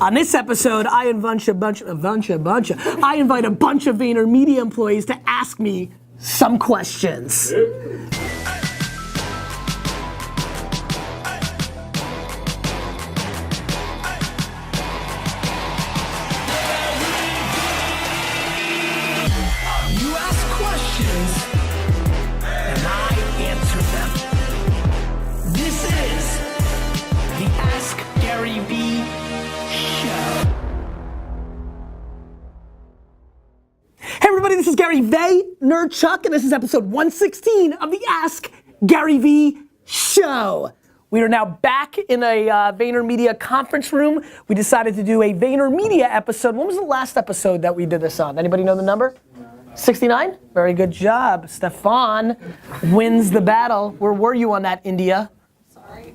On this episode, I invite a bunch of VaynerMedia employees to ask me some questions. This is Gary Vaynerchuk, and this is episode 116 of the Ask Gary V Show. We are now back in a VaynerMedia conference room. We decided to do a VaynerMedia episode. When was the last episode that we did this on? Anybody know the number? 69? Very good job. Stefan wins the battle. Where were you on that, India? Sorry.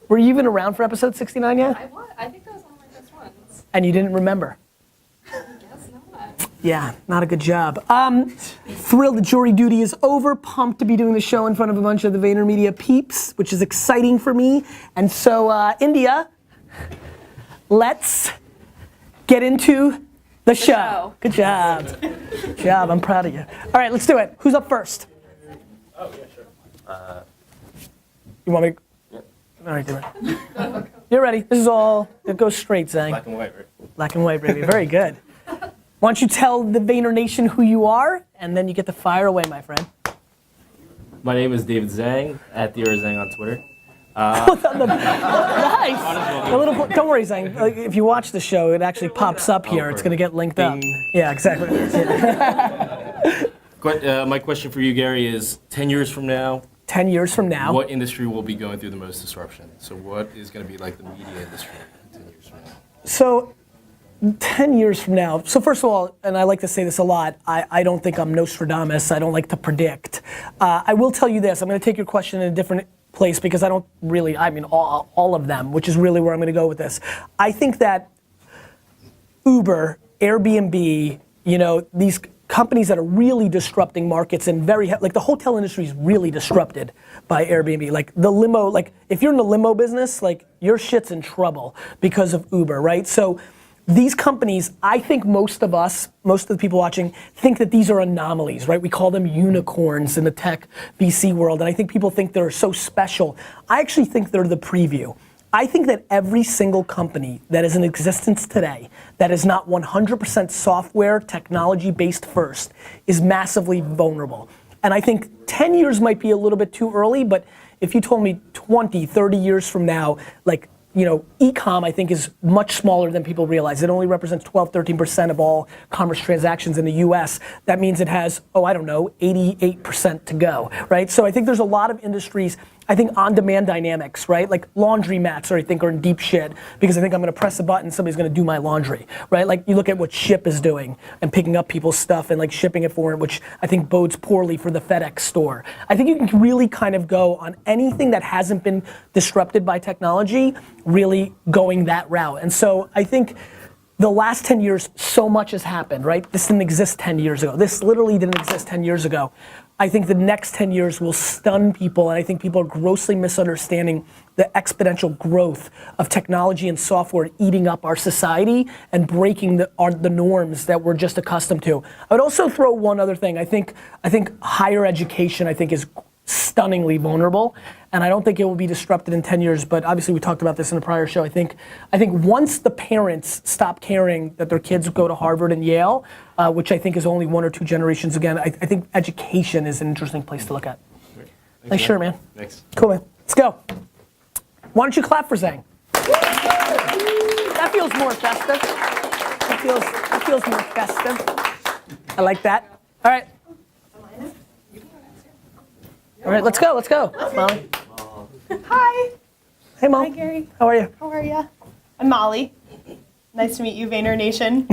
Were you even around for episode 69 yet? I was. I think that was one of my first ones. And you didn't remember? Yeah, not a good job. Thrilled that jury duty is over. Pumped to be doing the show in front of a bunch of the VaynerMedia peeps, which is exciting for me. And so, India, let's get into the show. Good job. Good job, I'm proud of you. All right, let's do it. Who's up first? Oh, yeah, sure. You want me to? Yeah. All right, do it. You're ready. This is all, it goes straight, Zang. Black and white, right? Black and white, baby. Very good. Why don't you tell the Vayner Nation who you are, and then you get to fire away, my friend. My name is David Zhang, at the Zhang on Twitter. Nice. Don't worry, Zhang. Like, if you watch the show, it actually pops up here. It's going to get linked up. Yeah, exactly. My question for you, Gary, is 10 years from now, 10 years from now. what industry will be going through the most disruption? So what is going to be like the media industry 10 years from now? So 10 years from now, so first of all, and I like to say this a lot, I don't think I'm Nostradamus, I don't like to predict. I will tell you this, I'm gonna take your question in a different place because I don't really, I mean all of them, which is really where I'm gonna go with this. I think that Uber, Airbnb, you know, these companies that are really disrupting markets and like the hotel industry is really disrupted by Airbnb. Like the limo, like if you're in the limo business, like your shit's in trouble because of Uber, right? So these companies, I think most of the people watching, think that these are anomalies, right? We call them unicorns in the tech VC world, and I think people think they're so special. I actually think they're the preview. I think that every single company that is in existence today that is not 100% software, technology-based first, is massively vulnerable. And I think 10 years might be a little bit too early, but if you told me 20, 30 years from now, like, you know, e-com I think is much smaller than people realize. It only represents 12, 13% of all commerce transactions in the US. That means it has, 88% to go, right? So I think there's a lot of industries, I think on-demand dynamics, right? Like laundry mats I think are in deep shit because I think I'm gonna press a button, somebody's gonna do my laundry, right? Like you look at what Ship is doing and picking up people's stuff and like shipping it for it, which I think bodes poorly for the FedEx store. I think you can really kind of go on anything that hasn't been disrupted by technology, really going that route. And so I think the last 10 years, so much has happened, right? This didn't exist 10 years ago. This literally didn't exist 10 years ago. I think the next 10 years will stun people, and I think people are grossly misunderstanding the exponential growth of technology and software eating up our society and breaking the norms that we're just accustomed to. I would also throw one other thing. I think higher education, is stunningly vulnerable, and I don't think it will be disrupted in 10 years, but obviously we talked about this in a prior show. I think once the parents stop caring that their kids go to Harvard and Yale, which I think is only 1 or 2 generations again, I think education is an interesting place to look at. Nice shirt, man. Thanks. Cool, man. Let's go. Why don't you clap for Zhang? That feels more festive. That feels more festive. I like that. All right. All right, let's go. Molly. Hi. Hey, Mom. Hi, Gary. How are you? How are you? I'm Molly. Nice to meet you, Vayner Nation.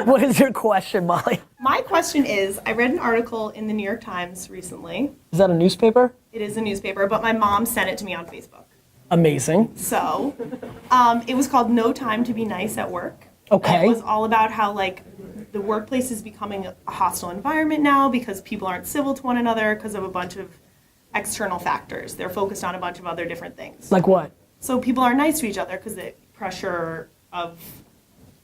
What is your question, Molly? My question is, I read an article in the New York Times recently. Is that a newspaper? It is a newspaper, but my mom sent it to me on Facebook. Amazing. So, it was called No Time to Be Nice at Work. Okay. And it was all about how, like, the workplace is becoming a hostile environment now because people aren't civil to one another because of a bunch of external factors. They're focused on a bunch of other different things. Like what? So people aren't nice to each other because it pressure of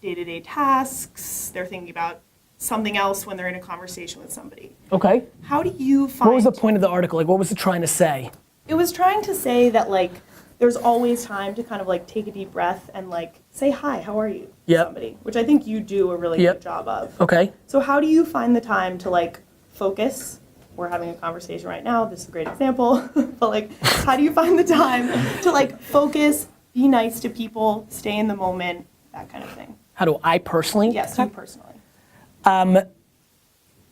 day-to-day tasks. They're thinking about something else when they're in a conversation with somebody. Okay. How do you find... What was the point of the article? Like, what was it trying to say? It was trying to say that, like, there's always time to kind of, like, take a deep breath and, like, say hi, how are you? to Yep. somebody, which I think you do a really Yep. good job of. Okay. So how do you find the time to, like, focus? We're having a conversation right now. This is a great example. But, like, how do you find the time to, like, focus, be nice to people, stay in the moment, that kind of thing? How do I personally? Yes, you personally.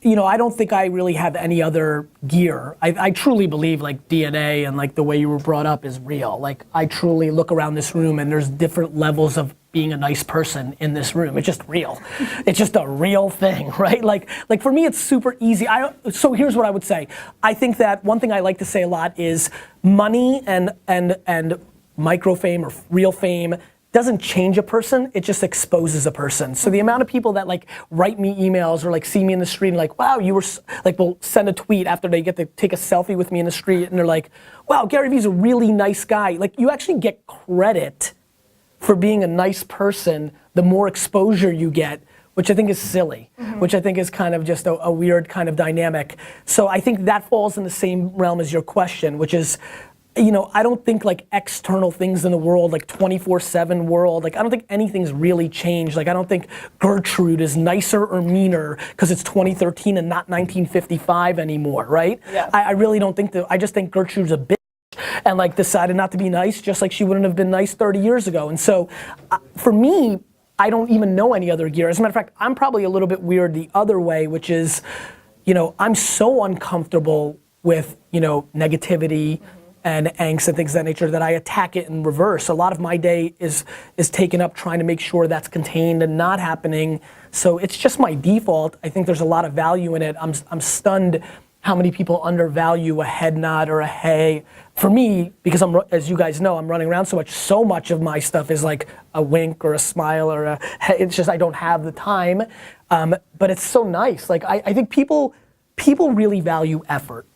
You know, I don't think I really have any other gear. I truly believe like DNA and like the way you were brought up is real. Like I truly look around this room and there's different levels of being a nice person in this room. It's just real. It's just a real thing, right? Like for me, it's super easy. So here's what I would say. I think that one thing I like to say a lot is money and micro fame or real fame doesn't change a person, it just exposes a person. So the amount of people that like write me emails or like see me in the street and like, wow, you were, like will send a tweet after they get to take a selfie with me in the street and they're like, wow, Gary Vee's a really nice guy. Like you actually get credit for being a nice person the more exposure you get, which I think is silly, which I think is kind of just a weird kind of dynamic. So I think that falls in the same realm as your question, which is, you know, I don't think like external things in the world, like 24/7 world, like I don't think anything's really changed. Like I don't think Gertrude is nicer or meaner because it's 2013 and not 1955 anymore, right? Yeah. I really don't think that, I just think Gertrude's a bitch and like decided not to be nice just like she wouldn't have been nice 30 years ago. And so for me, I don't even know any other gear. As a matter of fact, I'm probably a little bit weird the other way, which is, you know, I'm so uncomfortable with, you know, negativity, and angst and things of that nature that I attack it in reverse. A lot of my day is taken up trying to make sure that's contained and not happening. So it's just my default. I think there's a lot of value in it. I'm stunned how many people undervalue a head nod or a hey. For me, because as you guys know, I'm running around so much of my stuff is like a wink or a smile or a hey. It's just I don't have the time. But it's so nice. Like I think people really value effort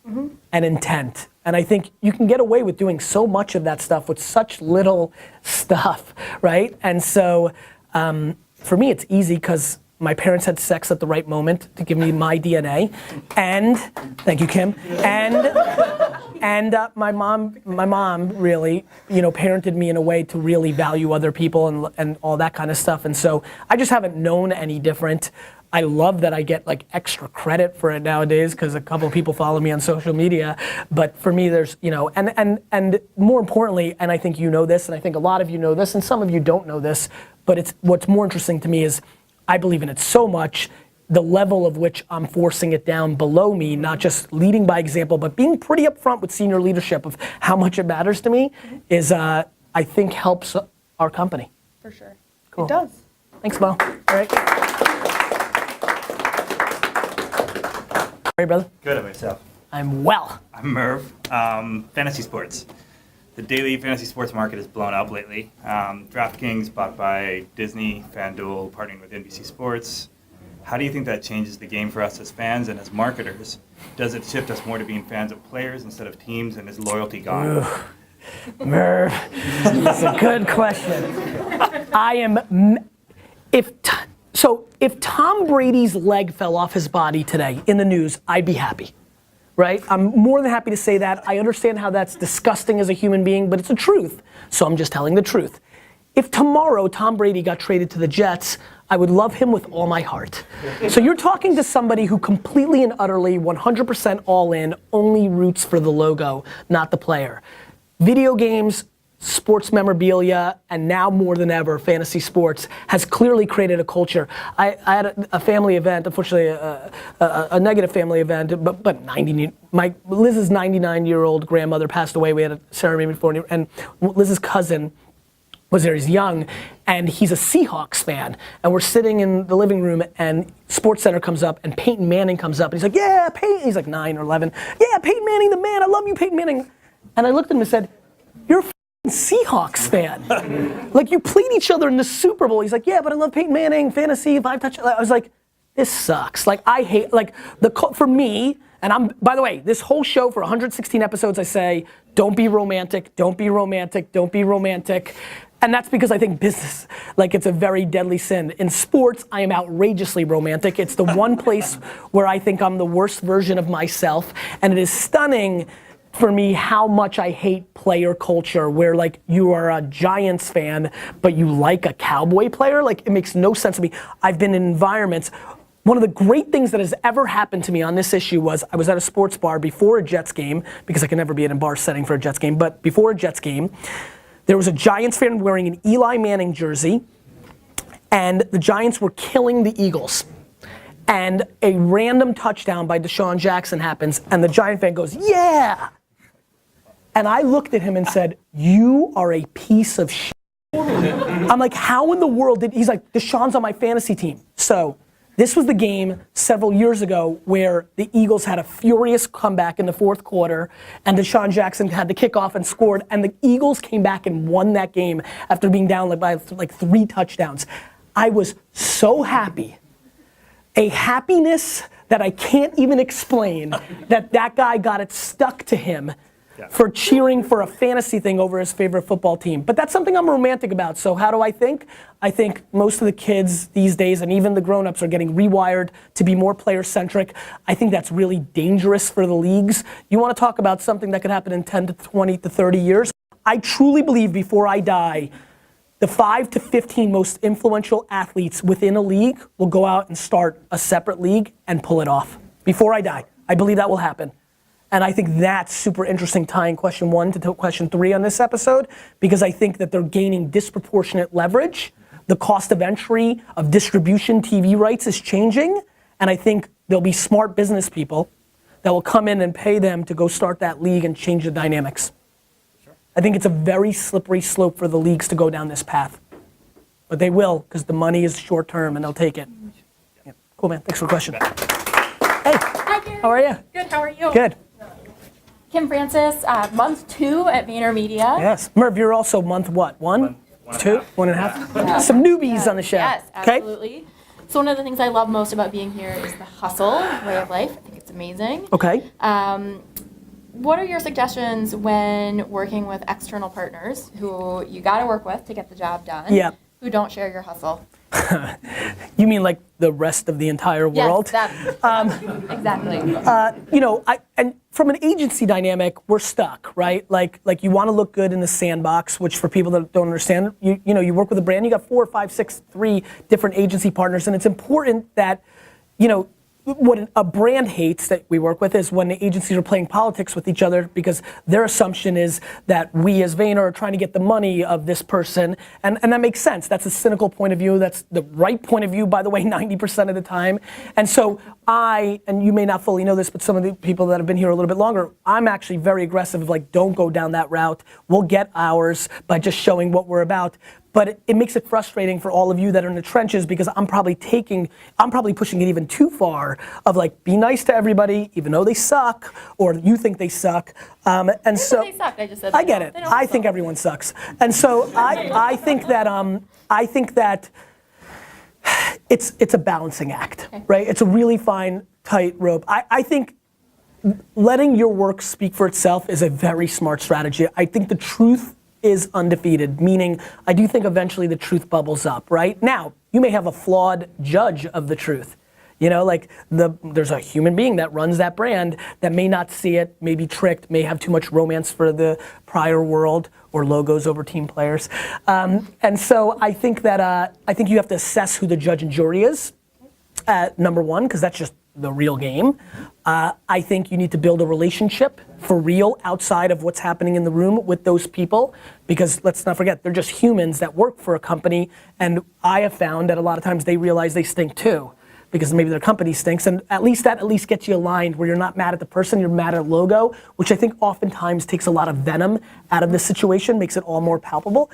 and intent. And I think you can get away with doing so much of that stuff with such little stuff, right? And so for me, it's easy because my parents had sex at the right moment to give me my DNA. And, thank you, Kim. And my mom really, you know, parented me in a way to really value other people and all that kind of stuff. And so I just haven't known any different. I love that I get like extra credit for it nowadays because a couple of people follow me on social media. But for me, there's, you know, and more importantly, and I think you know this, and I think a lot of you know this, and some of you don't know this, but it's what's more interesting to me is I believe in it so much, the level of which I'm forcing it down below me, not just leading by example, but being pretty upfront with senior leadership of how much it matters to me is, I think helps our company. For sure. Cool. It does. Thanks, Mo. All right. How are you, brother? Good at myself. I'm well. I'm Merv. Fantasy sports. The daily fantasy sports market has blown up lately. DraftKings bought by Disney, FanDuel partnering with NBC Sports. How do you think that changes the game for us as fans and as marketers? Does it shift us more to being fans of players instead of teams, and is loyalty gone? Merv, that's a good question. If Tom Brady's leg fell off his body today in the news, I'd be happy, right? I'm more than happy to say that. I understand how that's disgusting as a human being, but it's the truth, so I'm just telling the truth. If tomorrow Tom Brady got traded to the Jets, I would love him with all my heart. So you're talking to somebody who completely and utterly, 100% all in, only roots for the logo, not the player. Video games, sports memorabilia, and now more than ever, fantasy sports has clearly created a culture. I had a family event, unfortunately a negative family event, but Liz's 99-year-old grandmother passed away. We had a ceremony before, and Liz's cousin was there. He's young, and he's a Seahawks fan. And we're sitting in the living room, and SportsCenter comes up, and Peyton Manning comes up, and he's like, yeah, Peyton. He's like 9 or 11. Yeah, Peyton Manning, the man. I love you, Peyton Manning. And I looked at him and said, you're a Seahawks fan. Like, you played each other in the Super Bowl. He's like, yeah, but I love Peyton Manning, fantasy, 5 touchdowns. I was like, this sucks. Like, I hate, like, for me, and by the way, this whole show for 116 episodes, I say, don't be romantic, don't be romantic, don't be romantic. And that's because I think business, like it's a very deadly sin. In sports, I am outrageously romantic. It's the one place where I think I'm the worst version of myself. And it is stunning for me how much I hate player culture, where like you are a Giants fan, but you like a Cowboy player. Like it makes no sense to me. I've been in environments. One of the great things that has ever happened to me on this issue was I was at a sports bar before a Jets game, because I can never be in a bar setting for a Jets game, but before a Jets game, there was a Giants fan wearing an Eli Manning jersey, and the Giants were killing the Eagles. And a random touchdown by Deshaun Jackson happens, and the Giant fan goes, yeah! And I looked at him and said, you are a piece of shit. I'm like, how in the world he's like, Deshaun's on my fantasy team. So, this was the game several years ago where the Eagles had a furious comeback in the fourth quarter, and Deshaun Jackson had the kickoff and scored, and the Eagles came back and won that game after being down by 3 touchdowns. I was so happy. A happiness that I can't even explain, that guy got it stuck to him for cheering for a fantasy thing over his favorite football team. But that's something I'm romantic about. So how do I think? I think most of the kids these days, and even the grown-ups, are getting rewired to be more player-centric. I think that's really dangerous for the leagues. You want to talk about something that could happen in 10 to 20 to 30 years? I truly believe before I die, the 5 to 15 most influential athletes within a league will go out and start a separate league and pull it off. Before I die. I believe that will happen. And I think that's super interesting, tying question 1 to question 3 on this episode, because I think that they're gaining disproportionate leverage. The cost of entry of distribution TV rights is changing, and I think there'll be smart business people that will come in and pay them to go start that league and change the dynamics. I think it's a very slippery slope for the leagues to go down this path. But they will, because the money is short term and they'll take it. Yeah. Cool, man. Thanks for the question. Hey, Hi, Kim. how are you? Good, how are you? Good. Kim Francis, month 2 at Vaynermedia. Yes. Merv, you're also month what? 1? 2? 1.5? Yeah. Some newbies on the show. Yes, Okay? absolutely. So one of the things I love most about being here is the hustle way of life. I think it's amazing. Okay. What are your suggestions when working with external partners who you got to work with to get the job done? Yeah. Who don't share your hustle? You mean like the rest of the entire world? Yes, that, exactly. You know, and from an agency dynamic, we're stuck, right? Like you want to look good in the sandbox, which for people that don't understand, you know, you work with a brand, you got 4, 5, 6, 3 different agency partners, and it's important that, you know, what a brand hates that we work with is when the agencies are playing politics with each other, because their assumption is that we as Vayner are trying to get the money of this person, and that makes sense. That's a cynical point of view. That's the right point of view, by the way, 90% of the time. And so and you may not fully know this, but some of the people that have been here a little bit longer, I'm actually very aggressive of like, don't go down that route. We'll get ours by just showing what we're about. But it makes it frustrating for all of you that are in the trenches, because I'm probably pushing it even too far of like, be nice to everybody, even though they suck, or you think they suck. And so They suck. I just said I get it. I think everyone sucks. And so I think that it's a balancing act, right? It's a really fine, tight rope. I think letting your work speak for itself is a very smart strategy. I think the truth is undefeated, meaning I do think eventually the truth bubbles up, right? Now, you may have a flawed judge of the truth. You know, like there's a human being that runs that brand that may not see it, may be tricked, may have too much romance for the prior world or logos over team players. And so I think that I think you have to assess who the judge and jury is, number one, because that's just the real game. I think you need to build a relationship for real outside of what's happening in the room with those people, because let's not forget, they're just humans that work for a company, and I have found that a lot of times they realize they stink too, because maybe their company stinks, and at least gets you aligned where you're not mad at the person, you're mad at a logo, which I think oftentimes takes a lot of venom out of the situation, makes it all more palpable.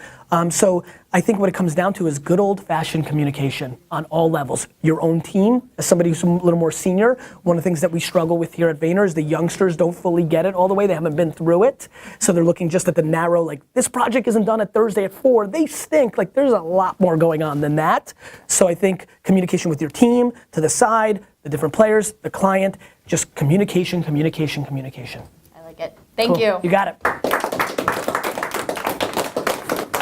So I think what it comes down to is good old-fashioned communication on all levels. Your own team, as somebody who's a little more senior, one of the things that we struggle with here at Vayner is the youngsters don't fully get it all the way, they haven't been through it, so they're looking just at the narrow, like, this project isn't done at Thursday at 4, they stink, like there's a lot more going on than that. So I think communication with your team, to the side, the different players, the client, just communication. I like it. Thank Cool. you. You got it.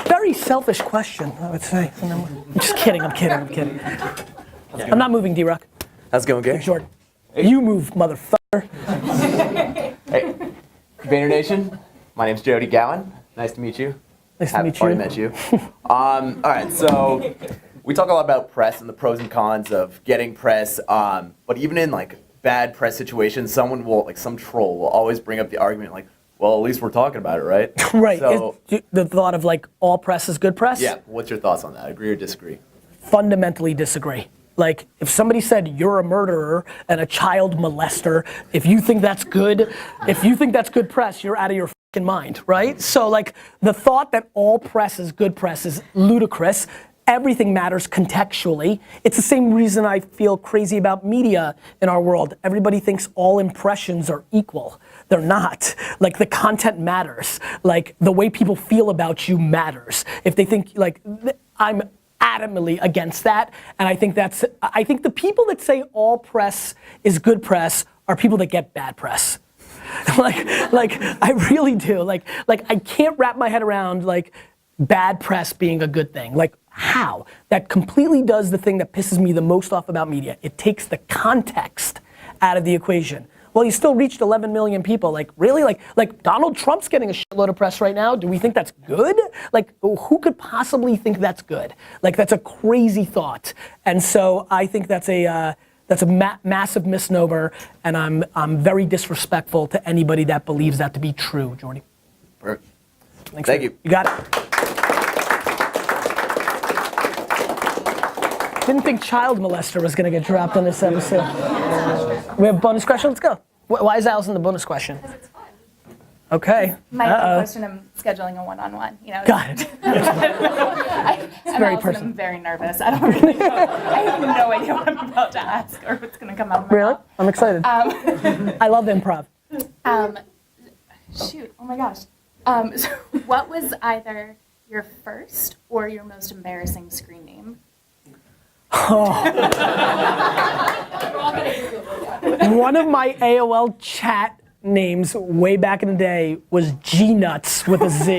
Very selfish question, I would say. I'm just kidding, I'm kidding. I'm not moving, D-Rock. How's it going, Gary? Jordan. You move, motherfucker. Hey, Vayner Nation. My name's Jody Gowan. Nice to meet you. Nice to meet you. Already met you. All right, so we talk a lot about press and the pros and cons of getting press, but even in like bad press situations, someone will, like some troll will always bring up the argument like, well, at least we're talking about it, right? Right. So, The thought of like all press is good press? yeah, what's your thoughts on that? Agree or disagree? Fundamentally disagree. Like, if somebody said you're a murderer and a child molester, if you think that's good press, you're out of your fucking mind, right? So like, the thought that all press is good press is ludicrous. Everything matters contextually. It's the same reason I feel crazy about media in our world. Everybody thinks all impressions are equal. They're not. Like, the content matters. Like, the way people feel about you matters. If they think, like, I'm adamantly against that, and I think the people that say all press is good press are people that get bad press. like I really do. Like I can't wrap my head around like bad press being a good thing. Like, how? That completely does the thing that pisses me the most off about media. It takes the context out of the equation. Well, you still reached 11 million people. Like, really? Like Donald Trump's getting a shitload of press right now. Do we think that's good? Like, who could possibly think that's good? Like, that's a crazy thought. And so I think that's a massive misnomer, and I'm very disrespectful to anybody that believes that to be true, Jordy. Perfect. Thanks, Thank you. You got it. Didn't think child molester was gonna get dropped on this episode. We have a bonus question, let's go. Why is Allison the bonus question? Because it's fun. Okay. My question, I'm scheduling a one-on-one, you know. Got it. I'm very Allison, personal. I'm very nervous. I don't really know. I have no idea what I'm about to ask or what's going to come out of my Really? mouth. I'm excited. I love improv. Shoot, oh my gosh. So what was either your first or your most embarrassing screen name? One of my AOL chat names way back in the day was G-Nuts with a Z.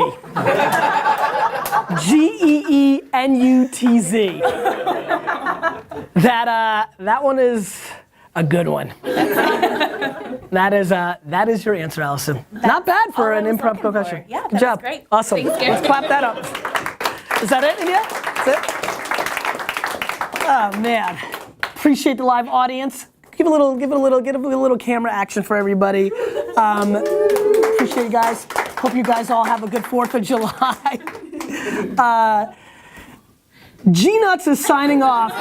G-E-E-N-U-T-Z. That one is a good one. That is your answer, Allison. Not bad for all I an was improv looking for. question. Yeah, Good that's job. great. Awesome. Thanks, Gary. Let's clap that up. Is that it, India? That's it? Oh man. Appreciate the live audience. Give a little camera action for everybody. Appreciate you guys. Hope you guys all have a good 4th of July. G-Nuts is signing off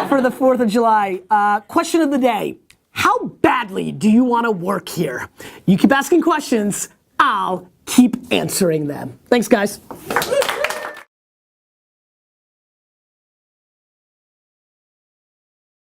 for the 4th of July. Question of the day. How badly do you want to work here? You keep asking questions, I'll keep answering them. Thanks, guys.